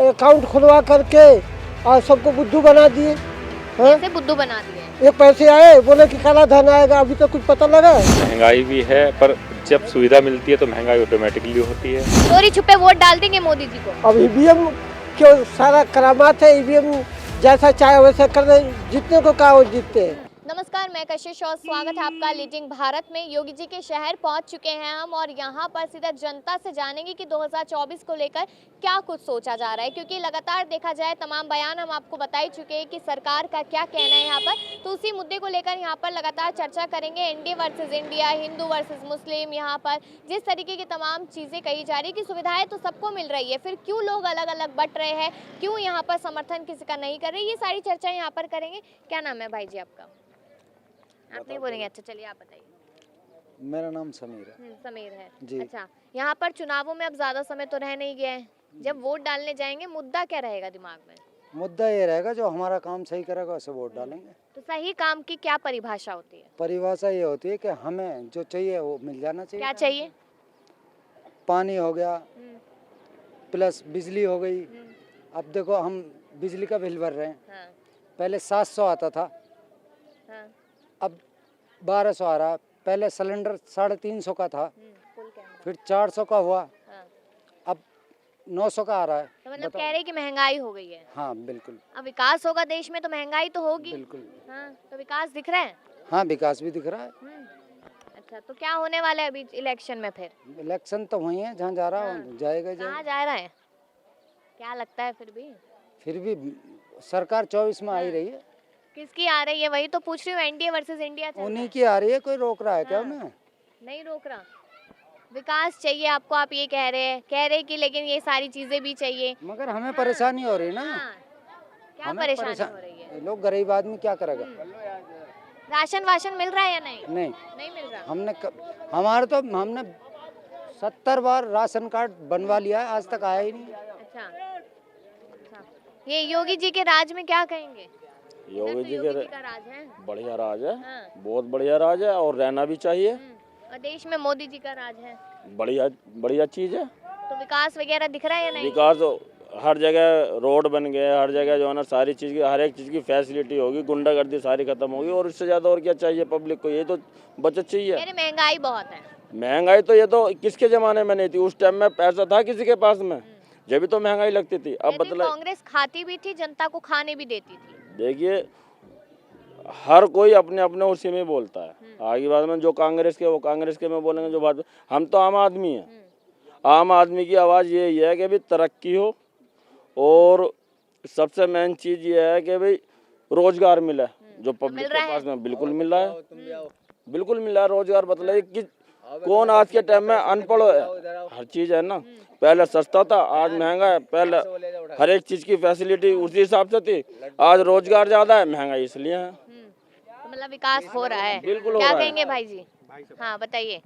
Account खुलवा करके और सबको बुद्धू बना दिए। कैसे बुद्धू बना दिए? एक पैसे आए बोले कि काला धन आएगा, अभी तो कुछ पता लगा। महंगाई भी है, पर जब सुविधा मिलती है तो महंगाई ऑटोमेटिकली होती है। चोरी छुपे वोट डाल देंगे मोदी जी को? अब ईवीएम क्यों सारा करामात है, ईवीएम जैसा चाहे वैसा कर दे, जीतने को कहा वो जीतते हैं। नमस्कार, मैं कशिश और स्वागत है आपका लीडिंग भारत में। योगी जी के शहर पहुंच चुके हैं हम और यहां पर सीधा जनता से जानेंगे कि 2024 को लेकर क्या कुछ सोचा जा रहा है, क्योंकि लगातार देखा जाए तमाम बयान हम आपको बता ही चुके हैं कि सरकार का क्या कहना है यहाँ पर। तो उसी मुद्दे को लेकर यहाँ पर लगातार चर्चा करेंगे। NDA versus India, Hindu versus Muslim, यहाँ पर जिस तरीके की तमाम चीज़ें कही जा रही है कि सुविधाएं तो सबको मिल रही है, फिर क्यों लोग अलग अलग बट रहे हैं, क्यों यहाँ पर समर्थन किसी का नहीं कर रहे, ये सारी चर्चा यहाँ पर करेंगे। क्या नाम है भाई जी आपका? आप नहीं बोलेंगे? अच्छा चलिए आप बताइए। मेरा नाम समीर है। समीर है जी। अच्छा, यहाँ पर चुनावों में अब ज्यादा समय तो रह नहीं गया है, जब वोट डालने जाएंगे मुद्दा क्या रहेगा दिमाग में? मुद्दा ये रहेगा जो हमारा काम सही करेगा उसे वोट डालेंगे। तो सही काम की क्या परिभाषा होती है? परिभाषा ये होती है कि हमें जो चाहिए वो मिल जाना चाहिए। क्या चाहिए? पानी हो गया, प्लस बिजली हो गई। अब देखो हम बिजली का बिल भर रहे हैं, हाँ, पहले 700 आता था, हाँ, अब 1200 आ रहा है। पहले सिलेंडर 350 का था, फुल कैमरा, फिर 400 का हुआ, हाँ। अब 900 का आ रहा है। तो मतलब बताओ। कह रहे कि महंगाई हो गई है। हाँ बिल्कुल अब विकास होगा देश में तो महंगाई तो होगी। बिल्कुल। हाँ, तो विकास दिख रहा है। हाँ विकास भी दिख रहा है। अच्छा, तो क्या होने वाला है अभी इलेक्शन में? फिर इलेक्शन तो वही है जहाँ जा रहा है, हाँ। जाएगा कहाँ जा रहा है, क्या लगता है? फिर भी सरकार 24 में आ ही रही है। किसकी आ रही है वही तो पूछ रही हूँ। एनडीए वर्सेस इंडिया चल रहा उन्हीं है। की आ रही है, कोई रोक रहा है क्या हाँ। उन्हें? नहीं रोक रहा। विकास चाहिए आपको, आप ये कह रहे हैं कि लेकिन ये सारी चीजें भी चाहिए। मगर हमें परेशानी हो रही है ना। हाँ। क्या हमें परेशानी हो रही है? लोग गरीब आदमी क्या करेगा? राशन वाशन मिल रहा है या नहीं? नहीं, नहीं मिल रहा। हमने 70 बार राशन कार्ड बनवा लिया है, आज तक आया ही नहीं। अच्छा, अच्छा। ये योगी जी के राज में क्या कहेंगे? योगी जी योगी के जी का राज है। बढ़िया राज है। हाँ। बहुत बढ़िया राज है और रहना भी चाहिए। और देश में मोदी जी का राज है बढ़िया बढ़िया चीज है। तो विकास वगैरह दिख रहा है या नहीं? विकास तो हर जगह रोड बन गए, हर जगह जो है ना सारी चीज की, हर एक चीज की फैसिलिटी होगी, गुंडागर्दी सारी खत्म होगी और इससे ज्यादा और क्या चाहिए पब्लिक को? ये तो बचत चाहिए। अरे महंगाई बहुत है। महंगाई तो ये तो किसके जमाने में नहीं थी, उस टाइम में पैसा था किसी के पास में, जब भी तो महंगाई लगती थी। अब लेकिन बदला, कांग्रेस खाती भी थी, जनता को खाने भी देती थी। देखिए हर कोई अपने अपने उसी में बोलता है। आगे बाद में जो कांग्रेस के वो कांग्रेस के में बोलेंगे, जो बात हम तो आम आदमी हैं। आम आदमी की आवाज़ यही है कि भाई तरक्की हो और सबसे मेन चीज़ ये है कि भाई रोजगार मिले, जो पब्लिक के पास में बिल्कुल मिल रहा है, बिल्कुल मिल रहा है रोजगार। बताइए कि कौन आज के टाइम में अनपढ़ है? हर चीज़ है ना, पहले सस्ता था आज महंगा है। पहले हर एक चीज़ की फैसिलिटी उसी हिसाब से थी, आज रोजगार ज़्यादा है, महंगाई इसलिए है। तो मतलब विकास हो रहा है। बिल्कुल हो क्या रहा है। कहेंगे भाई जी? हाँ बताइए,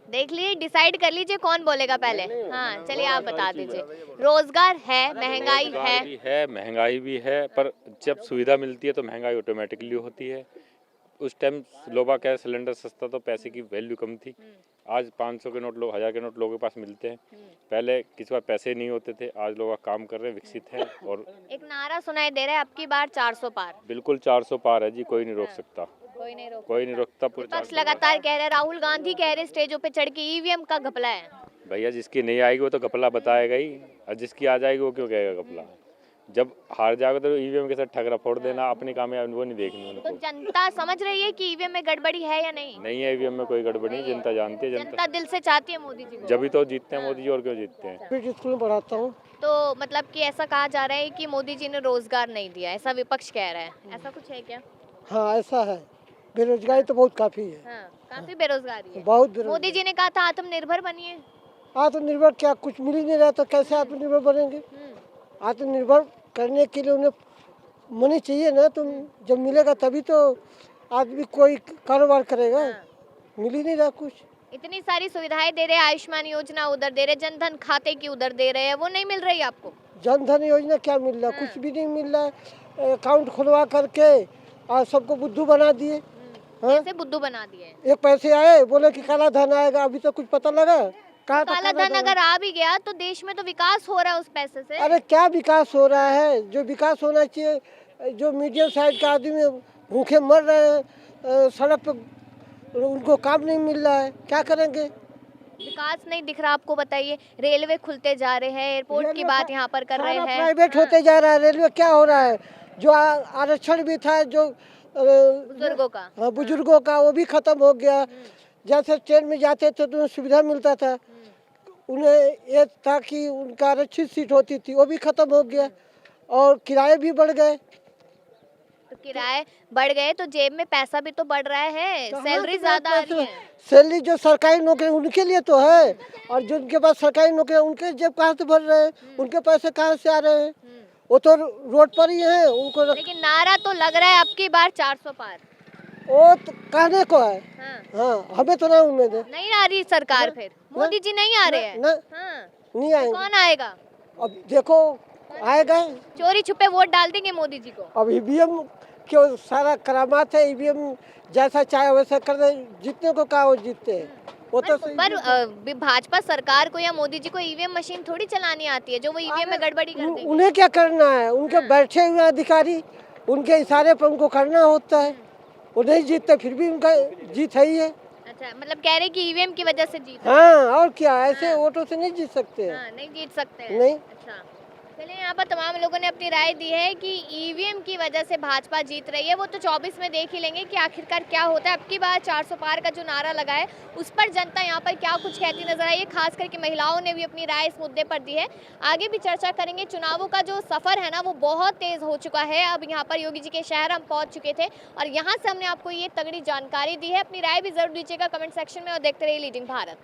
देख लीजिए, डिसाइड कर लीजिए कौन बोलेगा पहले। हाँ चलिए आप बता दीजिए। रोजगार है, महंगाई है। भी है, महंगाई भी है, पर जब सुविधा मिलती है तो महंगाई ऑटोमेटिकली होती है। उस टाइम लोगों का सिलेंडर सस्ता तो पैसे की वैल्यू कम थी। आज 500 के नोट, लोग 1000 के नोट लोगों के पास मिलते हैं। पहले किसी पास पैसे नहीं होते थे, आज लोग काम कर रहे हैं, विकसित है। और एक नारा सुनाई दे रहा है, अब की बार 400 पार। बिल्कुल 400 पार है जी, कोई नहीं रोक सकता, कोई नहीं रोक कोई नहीं रोकता। पूरे विपक्ष 400 लगातार कह रहे हैं, राहुल गांधी कह रहे स्टेजों पे चढ़ के ईवीएम का घपला है। भैया जिसकी नहीं आएगी वो तो घपला बताएगा ही, और जिसकी आ जाएगी वो क्यों कहेगा घपला? जब हार जाओगे तो ईवीएम के साथ ठगरा फोड़ देना, अपनी कामयाबी वो नहीं देखनी तो उनको। जनता समझ रही है कि ईवीएम में गड़बड़ी है या नहीं? नहीं है ईवीएम में कोई गड़बड़ी नहीं, जनता जानती है। जनता दिल से चाहती है मोदी जी को। जब भी तो जीतते हैं मोदी जी, और क्यों जीतते हैं? फिर स्कूल में पढ़ाता हूँ। तो मतलब कि ऐसा कहा जा रहा है कि मोदी जी ने रोजगार नहीं दिया, ऐसा विपक्ष कह रहा है, ऐसा कुछ है क्या? हाँ ऐसा है, बेरोजगारी तो बहुत काफ़ी है, हाँ, काफी बेरोजगारी है। बहुत मोदी बेरोजगारी। जी ने कहा था आत्मनिर्भर बनिए। आत्मनिर्भर क्या, कुछ मिल ही नहीं रहा तो कैसे आत्मनिर्भर बनेंगे? आत्मनिर्भर करने के लिए उन्हें मनी चाहिए ना, तो जब मिलेगा तभी तो आदमी कोई कारोबार करेगा। मिल ही नहीं रहा कुछ। इतनी सारी सुविधाएं दे रहे हैं, आयुष्मान योजना उधर दे रहे, जनधन खाते की उधर दे रहे हैं, वो नहीं मिल रही आपको? जनधन योजना क्या मिल रहा, कुछ भी नहीं मिल रहा है। अकाउंट खुलवा करके और सबको बुद्धू बना दिए। हाँ, कैसे बुद्धू बना दिए? एक पैसे आए बोले कि काला धन आएगा, अभी तो कुछ पता लगा। कहा था काला धन अगर आ भी गया तो देश में तो विकास हो रहा है उस पैसे से। अरे क्या विकास हो रहा है? जो विकास होना चाहिए, जो मीडियम साइज का आदमी भूखे मर रहे हैं सड़क पे, उनको काम नहीं मिल रहा है, क्या करेंगे? विकास नहीं दिख रहा आपको, बताइए। रेलवे खुलते जा रहे हैं, एयरपोर्ट की बात यहाँ पर कर रहे हैं, प्राइवेट होते जा रहा है। रेलवे क्या हो रहा है? जो आरक्षण भी था जो बुजुर्गों का, हाँ, बुजुर्गों का, वो भी खत्म हो गया। जैसे ट्रेन में जाते थे तो उन्हें सुविधा मिलता था, उन्हें ये था कि उनका आरक्षित सीट होती थी, वो भी खत्म हो गया। और किराए भी बढ़ गए। तो किराए बढ़ गए तो जेब में पैसा भी तो बढ़ रहा है, सैलरी ज्यादा आ रही है। सैलरी जो सरकारी नौकरी उनके लिए तो है, और जिनके पास सरकारी नौकरी उनके जेब कहाँ से भर रहे हैं? उनके पैसे कहाँ से आ रहे हैं? वो तो रोड पर ही है उनको। लेकिन नारा तो लग रहा है अब की बार 400 पार। वो तो कहने को है। हाँ। हाँ, हमें तो ना उम्मीद है। नहीं आ रही सरकार, फिर मोदी जी नहीं आ रहे हैं। ना, हाँ। नहीं तो आएंगे। कौन आएगा? अब देखो आएगा। चोरी छुपे वोट डाल देंगे मोदी जी को। अब ईवीएम क्यों सारा करामात है, ईवीएम जैसा चाहे वैसा कर दे, जीतने को कहा वो जीतते हैं। वो तो पर भाजपा सरकार को या मोदी जी को ईवीएम मशीन थोड़ी चलानी आती है जो वो ईवीएम में गड़बड़ी कर देंगे। उन्हें क्या करना है? उनके बैठे हुए अधिकारी, उनके इशारे पर उनको करना होता है। वो नहीं जीतते फिर भी उनका जीत है ही है। अच्छा, मतलब कह रहे कि ईवीएम की वजह से जीत। हाँ, और क्या, ऐसे वोटों से नहीं जीत सकते हैं। हाँ, नहीं जीत सकते हैं। नहीं। अच्छा, चलिए, यहाँ पर तमाम लोगों ने अपनी राय दी है कि ईवीएम की वजह से भाजपा जीत रही है। वो तो 24 में देख ही लेंगे कि आखिरकार क्या होता है। अब की बार 400 पार का जो नारा लगा है उस पर जनता यहाँ पर क्या कुछ कहती नजर आई है। खास करके महिलाओं ने भी अपनी राय इस मुद्दे पर दी है। आगे भी चर्चा करेंगे। चुनावों का जो सफर है ना वो बहुत तेज हो चुका है। अब यहाँ पर योगी जी के शहर हम पहुंच चुके थे और यहाँ से हमने आपको ये तगड़ी जानकारी दी है। अपनी राय भी जरूर दीजिएगा कमेंट सेक्शन में और देखते रहिए लीडिंग भारत।